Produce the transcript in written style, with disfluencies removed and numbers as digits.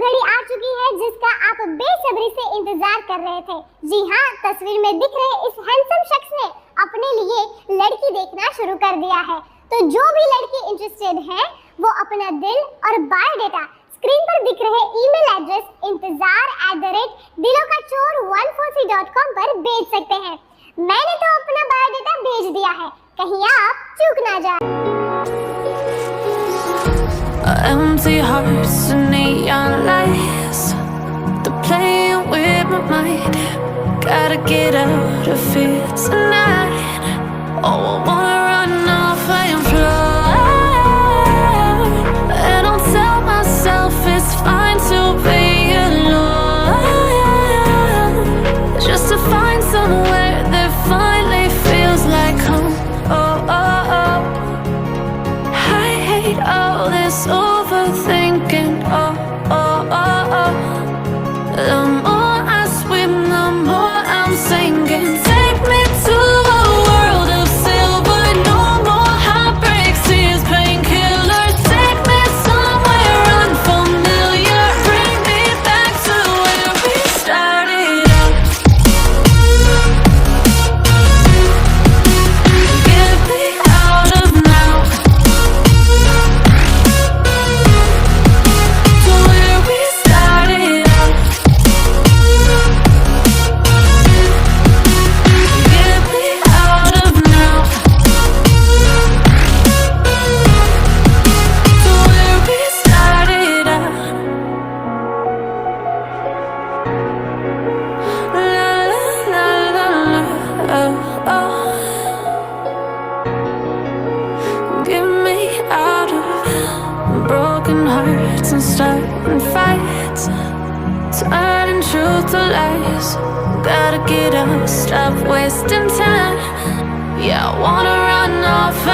घड़ी आ चुकी है जिसका आप बेसब्री से इंतजार कर रहे थे। जी हाँ, तस्वीर में दिख रहे इस हैंडसम शख्स ने अपने लिए लड़की देखना शुरू कर दिया है। तो जो भी लड़की इंटरेस्टेड है वो अपना दिल और बायोडेटा स्क्रीन पर दिख रहे ईमेल एड्रेस intizar@dilokachor143.com पर भेज सकते हैं। मैंने तो अपना बायोडेटा भेज दिया है, कहीं आप चूक ना जाए। Empty hearts and neon lights, they're playing with my mind. Gotta get out of here tonight. Oh, I wanna run off and fly, and I'll tell myself it's fine to be alone, just to find somewhere that finally feels like home. Oh, oh, oh. I hate all this overthinking. Oh, oh, oh, oh. The more I swim, the more I'm sinking. Take me to a world of silver. No more heartbreaks, tears, painkillers. Take me somewhere unfamiliar. Bring me back to where we started out. Get me out of now, to where we started out. Get me out of now, to where we started out. La la la la, oh oh. Get me out of broken hearts and starting fights, turning truth to lies. Gotta get up, stop wasting time. Yeah, I wanna run off